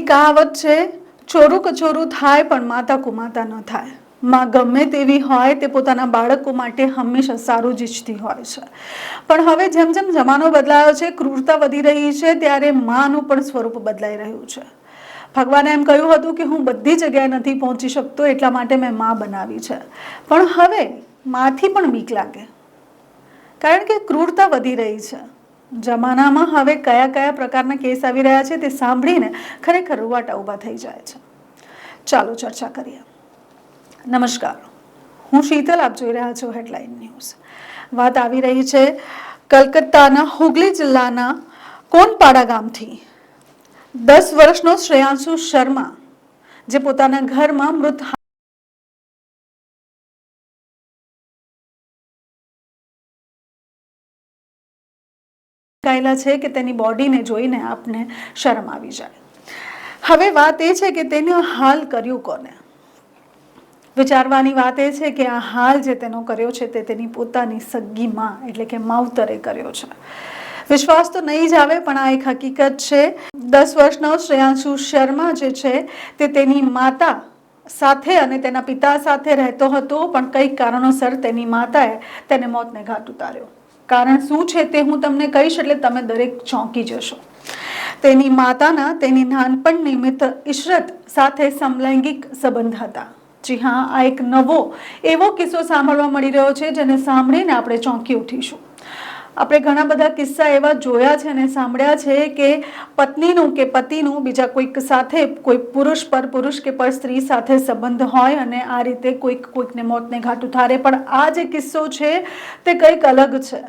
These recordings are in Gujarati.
કહાવત છે, ચોરું કચોરું થાય પણ માતા કુમાતા ન થાય. માં ગમે તેવી હોય તે પોતાના બાળકો માટે હંમેશા સારું જ ઈચ્છતી હોય છે. પણ હવે જેમ જેમ જમાનો બદલાયો છે, ક્રૂરતા વધી રહી છે, ત્યારે માનું પણ સ્વરૂપ બદલાઈ રહ્યું છે. ભગવાને એમ કહ્યું હતું કે હું બધી જગ્યાએ નથી પહોંચી શકતો, એટલા માટે મેં માં બનાવી છે. પણ હવે માંથી પણ બીક લાગે, કારણ કે ક્રૂરતા વધી રહી છે. જમાનામાં હવે કયા કયા પ્રકારના કેસ આવી રહ્યા છે તે સાંભળીને ખરેખર રૂવાટા ઊભા થઈ જાય છે. ચાલો ચર્ચા કરીએ. નમસ્કાર, હું શીતલ, આપ જોઈ રહ્યા છો હેડલાઇન ન્યૂઝ. વાત આવી રહી છે કલકત્તાના હુગલી જિલ્લાના કોનપાડા ગામથી 10 વર્ષનો શ્રેયાંશુ શર્મા, જે પોતાના ઘરમાં મૃત છે કે તેની બોડીને જોઈને આપને શરમ આવી જાય. હવે વાત એ છે કે તેનો હાલ કર્યું કોને? વિચારવાની વાત એ છે કે આ હાલ જે તેનો કર્યો છે તે તેની પોતાની સગી માં એટલે કે માવતરે કર્યો છે. વિશ્વાસ તો નહીં જ આવે, પણ આ એક હકીકત છે. 10 વર્ષનો શ્રેયાંશુ શર્મા જે છે તે તેની માતા સાથે અને તેના પિતા સાથે રહેતો હતો, પણ કઈક કારણોસર તેની માતાએ તેને મોતને ઘાટ ઉતાર્યો. કારણ શું છે તે હું તમને કહીશ, એટલે તમે દરેક ચોંકી જશો. તેની માતાના તેની નાનપણની મિત્ર ઇશરત સાથે સમલૈંગિક સંબંધ હતા. જી હા, આ એક નવો એવો કિસ્સો સાંભળવા મળી રહ્યો છે જેને સાંભળીને આપણે ચોંકી ઉઠીશું. આપણે ઘણા બધા કિસ્સા એવા જોયા છે અને સાંભળ્યા છે કે પત્નીનું કે પતિનું બીજા કોઈક સાથે, કોઈ પુરુષ પર પુરુષ કે પર સ્ત્રી સાથે સંબંધ હોય અને આ રીતે કોઈકને મોતને ઘાટ ઉતારે. પણ આ જે કિસ્સો છે તે કંઈક અલગ છે.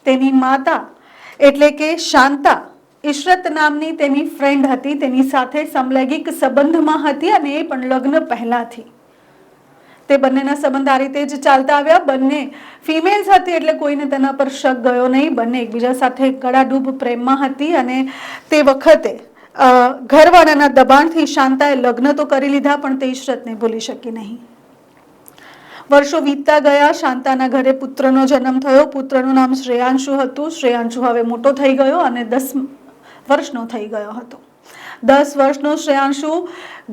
તેની માતા એટલે કે શાંતા ઇશરત નામની તેની ફ્રેન્ડ હતી, તેની સાથે સમલૈંગિક સંબંધમાં હતી અને એ પણ લગ્ન પહેલાથી. તે બંનેના સંબંધ આ રીતે જ ચાલતા આવ્યા. બંને ફિમેલ્સ હતી એટલે કોઈને તેના પર શક ગયો નહીં. બંને એકબીજા સાથે ગળાડૂબ પ્રેમમાં હતી અને તે વખતે ઘરવાળાના દબાણથી શાંતાએ લગ્ન તો કરી લીધા, પણ તે ઇશરતને ભૂલી શકી નહીં. વર્ષો વીતતા ગયા. શાંતાના ઘરે પુત્રનો જન્મ થયો. પુત્રનું નામ શ્રેયાંશુ હતું. શ્રેયાંશુ હવે મોટો થઈ ગયો અને 10 વર્ષનો થઈ ગયો હતો. 10 વર્ષનો શ્રેયાંશુ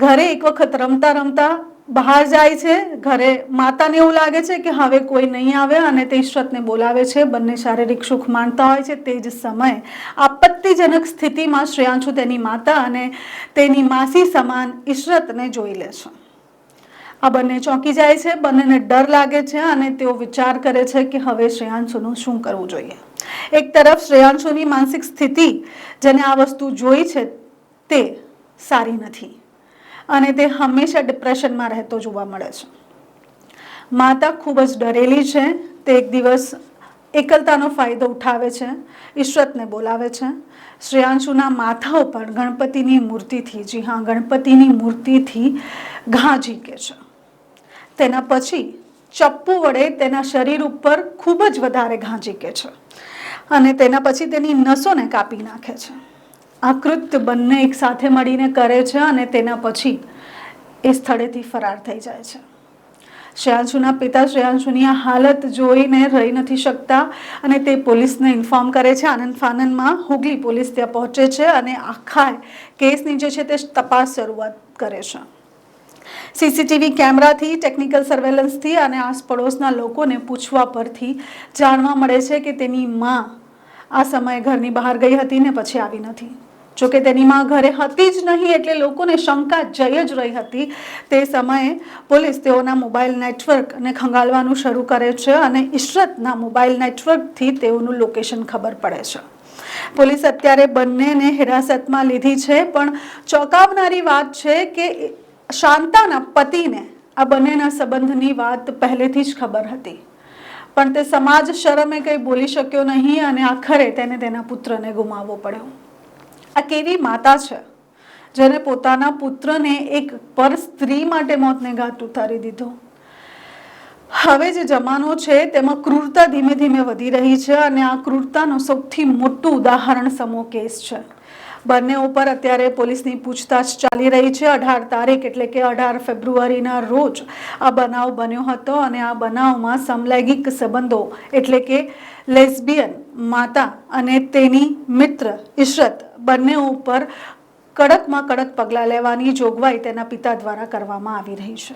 ઘરે એક વખત રમતા રમતા બહાર જાય છે. ઘરે માતાને એવું લાગે છે કે હવે કોઈ નહીં આવે અને તે ઇશરતને બોલાવે છે. બંને શારીરિક સુખ માણતા હોય છે. તે જ સમયે આપત્તિજનક સ્થિતિમાં શ્રેયાંશુ તેની માતા અને તેની માસી સમાન ઇશરતને જોઈ લે છે. આ બંને ચોંકી જાય છે. બંનેને ડર લાગે છે અને તેઓ વિચાર કરે છે કે હવે શ્રેયાંશુનું શું કરવું જોઈએ. એક તરફ શ્રેયાંશુની માનસિક સ્થિતિ, જેને આ વસ્તુ જોઈ છે, તે સારી નથી અને તે હંમેશા ડિપ્રેશનમાં રહેતો જોવા મળે છે. માતા ખૂબ જ ડરેલી છે. તે એક દિવસ એકલતાનો ફાયદો ઉઠાવે છે. ઇશરતને બોલાવે છે. શ્રેયાંશુના માથા ઉપર ગણપતિની મૂર્તિથી, જી હા, ગણપતિની મૂર્તિથી ઘા ઝીકે છે. તેના પછી ચપ્પુ વડે તેના શરીર ઉપર ખૂબ જ વધારે ઘા ઝીકે છે અને તેના પછી તેની નસોને કાપી નાખે છે. આ કૃત્ય બંને એક સાથે મળીને કરે છે અને તેના પછી એ સ્થળેથી ફરાર થઈ જાય છે. શ્રેયાંશુના પિતા શ્રેયાંશુની આ હાલત જોઈને રહી નથી શકતા અને તે પોલીસને ઇન્ફોર્મ કરે છે. આનંદ ફાનંદમાં હુગલી પોલીસ ત્યાં પહોંચે છે અને આખા કેસની જે છે તે તપાસ શરૂઆત કરે છે. સીસીટીવી કેમેરાથી, ટેકનિકલ સર્વેલન્સથી અને આસપડોશના લોકોને પૂછવા પરથી જાણવા મળે છે કે તેની માં આ સમયે ઘરની બહાર ગઈ હતી ને પછી આવી નથી. જોકે તેની માં ઘરે હતી જ નહીં એટલે લોકોને શંકા જઈ જ રહી હતી. તે સમયે પોલીસ તેઓના મોબાઈલ નેટવર્કને ખંગાલવાનું શરૂ કરે છે અને ઇશરતના મોબાઈલ નેટવર્કથી તેઓનું લોકેશન ખબર પડે છે. પોલીસ અત્યારે બંનેને હિરાસતમાં લીધી છે. પણ ચોંકાવનારી વાત છે કે શાંતાના પતિને આ બંનેના સંબંધની વાત પહેલેથી જ ખબર હતી, પણ તે સમાજ શરમે કંઈ બોલી શક્યો નહીં અને આખરે તેને તેના પુત્રને ગુમાવવો પડ્યો. આ કેવી માતા છે જેને પોતાના પુત્રને એક પર સ્ત્રી માટે મોતને ઘાટ ઉતારી દીધો. હવે જે જમાનો છે તેમાં ક્રૂરતા ધીમે ધીમે વધી રહી છે અને આ ક્રૂરતાનું સૌથી મોટું ઉદાહરણ સમો કેસ છે. બંને ઉપર અત્યારે પોલીસની પૂછતાછ ચાલી રહી છે. 18 તારીખ એટલે કે 18 ફેબ્રુઆરીના રોજ આ બનાવ બન્યો હતો અને આ બનાવમાં સમલૈંગિક સંબંધો એટલે કે લેસ્બિયન માતા અને તેની મિત્ર ઇશરત બંને ઉપર કડકમાં કડક પગલાં લેવાની જોગવાઈ તેના પિતા દ્વારા કરવામાં આવી રહી છે.